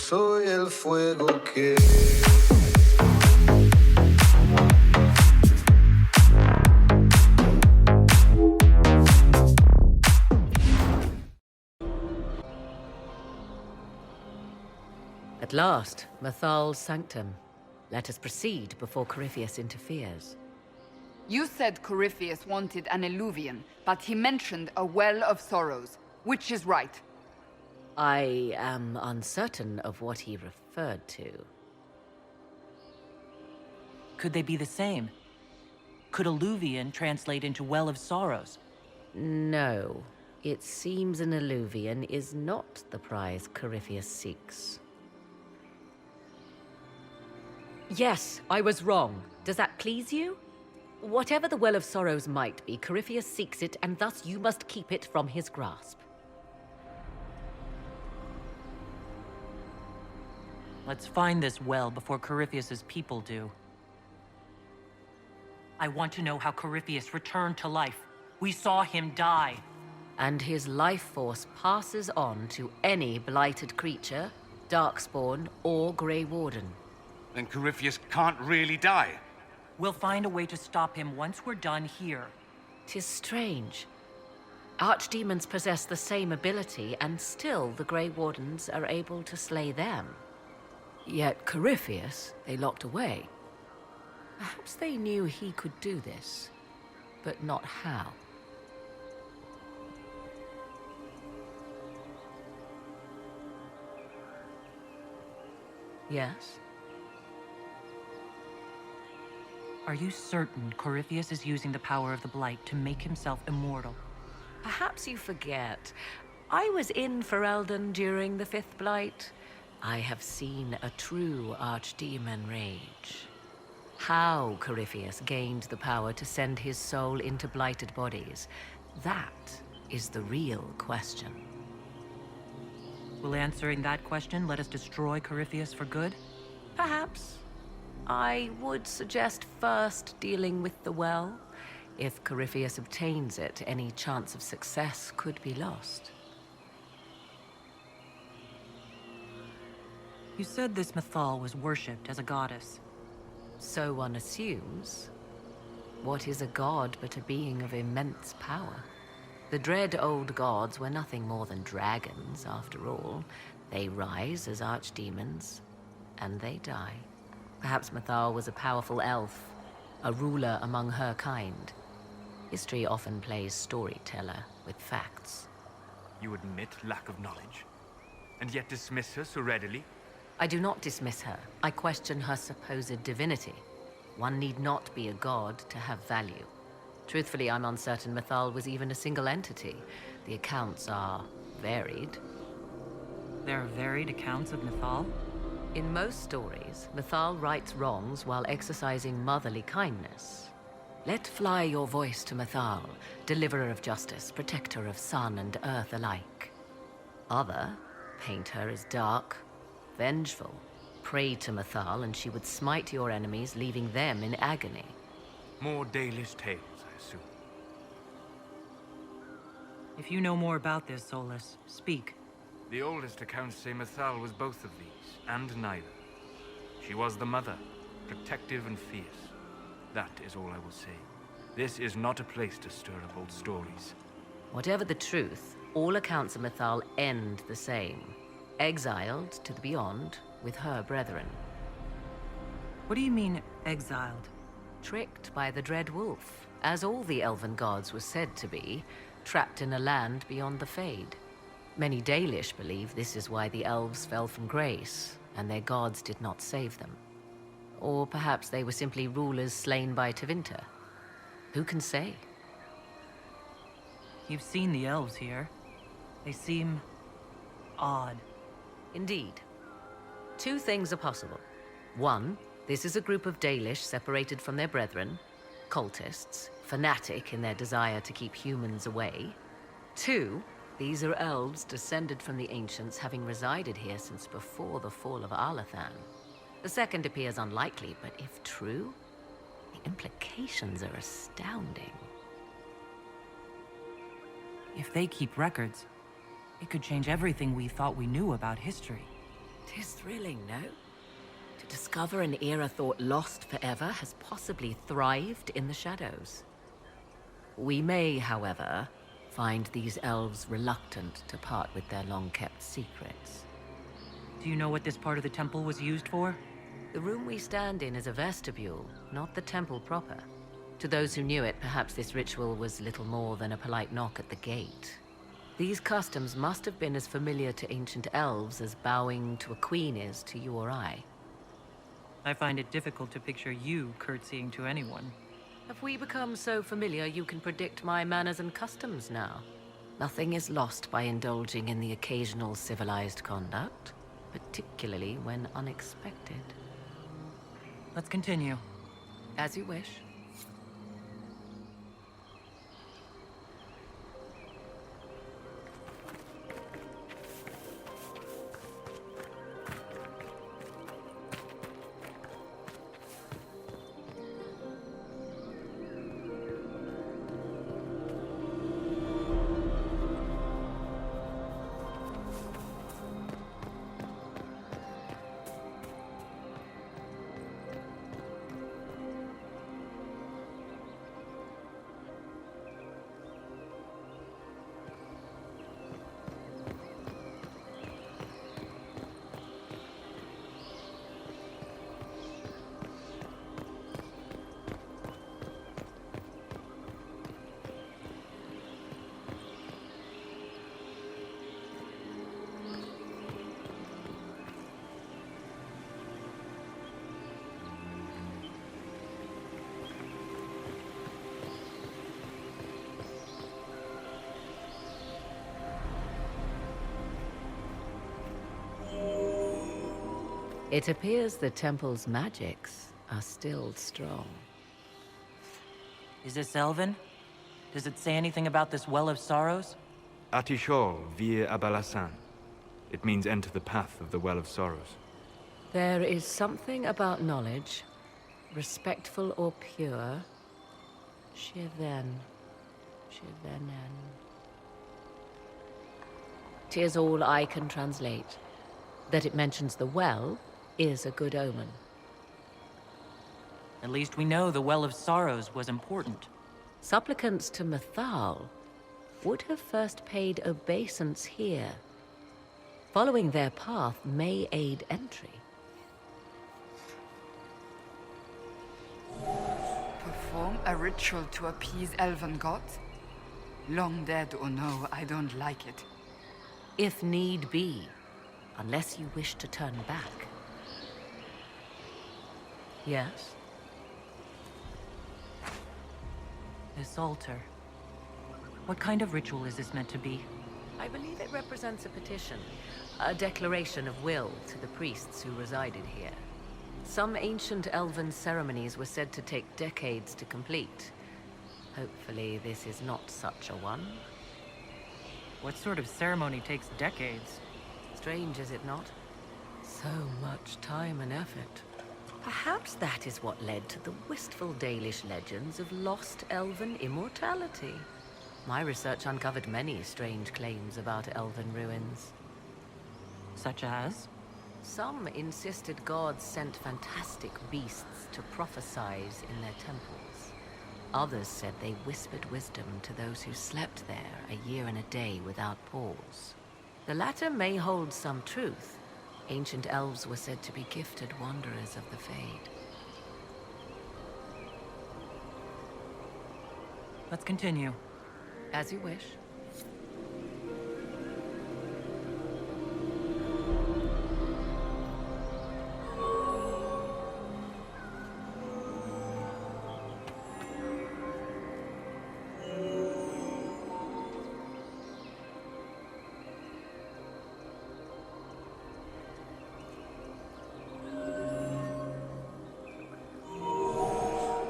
soy el fuego que... At last, Mythal's sanctum. Let us proceed before Corypheus interferes. You said Corypheus wanted an eluvian, but he mentioned a well of sorrows. Which is right? I am uncertain of what he referred to. Could they be the same? Could eluvian translate into well of sorrows? No. It seems an eluvian is not the prize Corypheus seeks. Yes, I was wrong. Does that please you? Whatever the Well of Sorrows might be, Corypheus seeks it, and thus you must keep it from his grasp. Let's find this well before Corypheus's people do. I want to know how Corypheus returned to life. We saw him die. And his life force passes on to any blighted creature, Darkspawn, or Grey Warden. Then Corypheus can't really die. We'll find a way to stop him once we're done here. 'Tis strange. Archdemons possess the same ability, and still the Grey Wardens are able to slay them. Yet Corypheus they locked away. Perhaps they knew he could do this, but not how. Yes? Are you certain Corypheus is using the power of the Blight to make himself immortal? Perhaps you forget. I was in Ferelden during the Fifth Blight. I have seen a true archdemon rage. How Corypheus gained the power to send his soul into blighted bodies, that is the real question. Will answering that question let us destroy Corypheus for good? Perhaps. I would suggest first dealing with the well. If Corypheus obtains it, any chance of success could be lost. You said this Mythal was worshipped as a goddess. So one assumes. What is a god but a being of immense power? The dread old gods were nothing more than dragons, after all. They rise as archdemons, and they die. Perhaps Mythal was a powerful elf, a ruler among her kind. History often plays storyteller with facts. You admit lack of knowledge, and yet dismiss her so readily? I do not dismiss her. I question her supposed divinity. One need not be a god to have value. Truthfully, I'm uncertain Mythal was even a single entity. The accounts are varied. There are varied accounts of Mythal? In most stories, Mythal rights wrongs while exercising motherly kindness. Let fly your voice to Mythal, deliverer of justice, protector of sun and earth alike. Other paint her as dark, vengeful. Pray to Mythal and she would smite your enemies, leaving them in agony. More Dalish tales, I assume. If you know more about this, Solus, speak. The oldest accounts say Mythal was both of these, and neither. She was the mother, protective and fierce. That is all I will say. This is not a place to stir up old stories. Whatever the truth, all accounts of Mythal end the same. Exiled to the beyond with her brethren. What do you mean, exiled? Tricked by the Dread Wolf, as all the elven gods were said to be, trapped in a land beyond the Fade. Many Dalish believe this is why the elves fell from grace, and their gods did not save them. Or perhaps they were simply rulers slain by Tevinter. Who can say? You've seen the elves here. They seem odd. Indeed. Two things are possible. One, this is a group of Dalish separated from their brethren, cultists, fanatic in their desire to keep humans away. Two, these are elves descended from the ancients, having resided here since before the fall of Arlathan. The second appears unlikely, but if true, the implications are astounding. If they keep records, it could change everything we thought we knew about history. 'Tis thrilling, no? To discover an era thought lost forever has possibly thrived in the shadows. We may, however, find these elves reluctant to part with their long-kept secrets. Do you know what this part of the temple was used for? The room we stand in is a vestibule, not the temple proper. To those who knew it, perhaps this ritual was little more than a polite knock at the gate. These customs must have been as familiar to ancient elves as bowing to a queen is to you or I. I find it difficult to picture you curtsying to anyone. Have we become so familiar you can predict my manners and customs now? Nothing is lost by indulging in the occasional civilized conduct, particularly when unexpected. Let's continue. As you wish. It appears the temple's magics are still strong. Is this Elven? Does it say anything about this Well of Sorrows? Atishol vir Abalassan. It means enter the path of the Well of Sorrows. There is something about knowledge, respectful or pure. Shivenen. 'Tis all I can translate. That it mentions the well is a good omen. At least we know the Well of Sorrows was important. Supplicants to Mythal would have first paid obeisance here. Following their path may aid entry. Perform a ritual to appease elven gods? Long dead or no, I don't like it. If need be, unless you wish to turn back. Yes? This altar. What kind of ritual is this meant to be? I believe it represents a petition, a declaration of will to the priests who resided here. Some ancient elven ceremonies were said to take decades to complete. Hopefully this is not such a one. What sort of ceremony takes decades? Strange, is it not? So much time and effort. Perhaps that is what led to the wistful Dalish legends of lost elven immortality. My research uncovered many strange claims about elven ruins. Such as? Some insisted gods sent fantastic beasts to prophesize in their temples. Others said they whispered wisdom to those who slept there a year and a day without pause. The latter may hold some truth. Ancient elves were said to be gifted wanderers of the Fade. Let's continue. As you wish.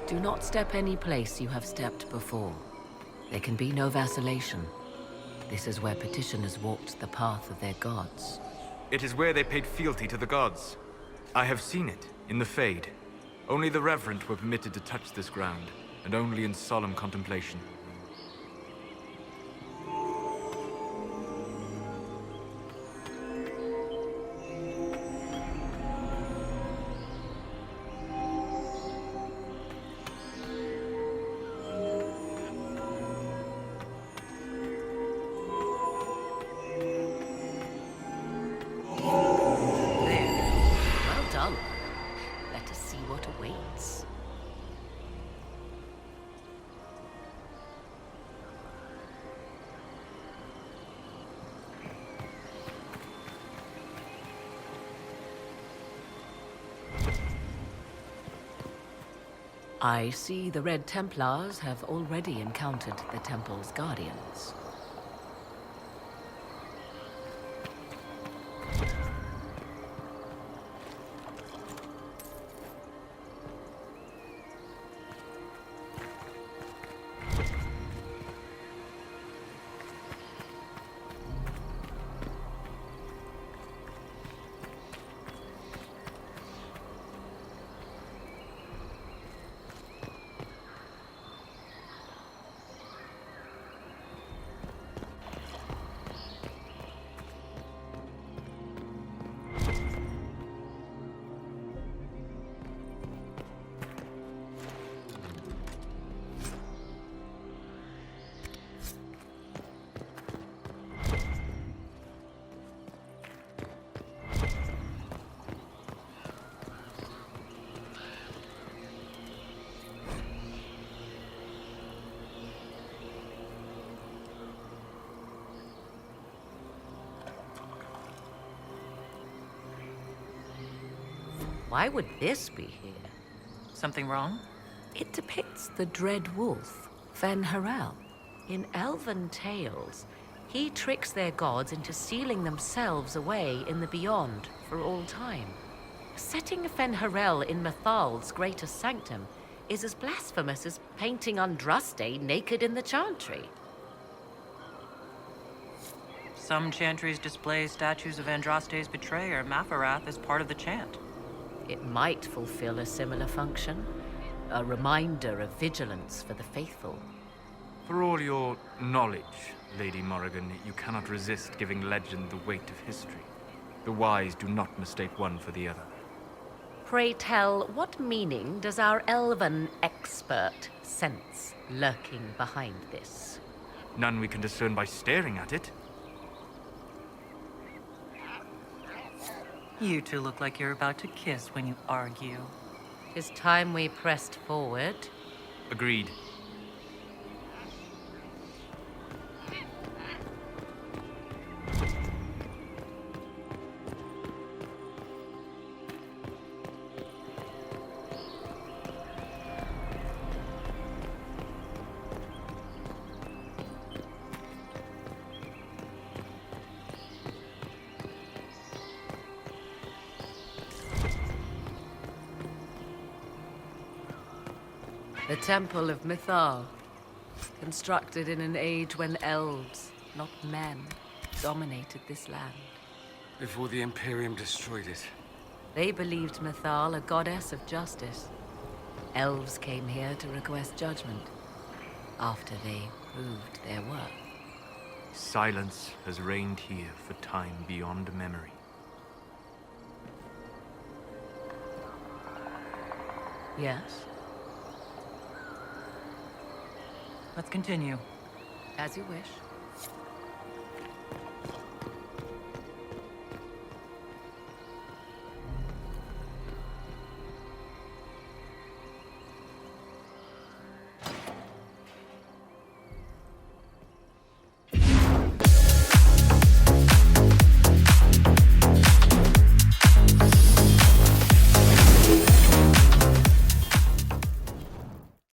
Do not step any place you have stepped before. There can be no vacillation. This is where petitioners walked the path of their gods. It is where they paid fealty to the gods. I have seen it, in the Fade. Only the reverent were permitted to touch this ground, and only in solemn contemplation. I see the Red Templars have already encountered the temple's guardians. Why would this be here? Something wrong? It depicts the dread wolf, Fen Harel. In elven tales, he tricks their gods into sealing themselves away in the beyond for all time. Setting Fen Harel in Mythal's greater sanctum is as blasphemous as painting Andraste naked in the chantry. Some chantries display statues of Andraste's betrayer, Mafarath, as part of the chant. It might fulfill a similar function, a reminder of vigilance for the faithful. For all your knowledge, Lady Morrigan, you cannot resist giving legend the weight of history. The wise do not mistake one for the other. Pray tell, what meaning does our elven expert sense lurking behind this? None we can discern by staring at it. You two look like you're about to kiss when you argue. 'Tis time we pressed forward. Agreed. The Temple of Mythal, constructed in an age when elves, not men, dominated this land. Before the Imperium destroyed it. They believed Mythal a goddess of justice. Elves came here to request judgment, after they proved their worth. Silence has reigned here for time beyond memory. Yes, Let's continue. as you wish.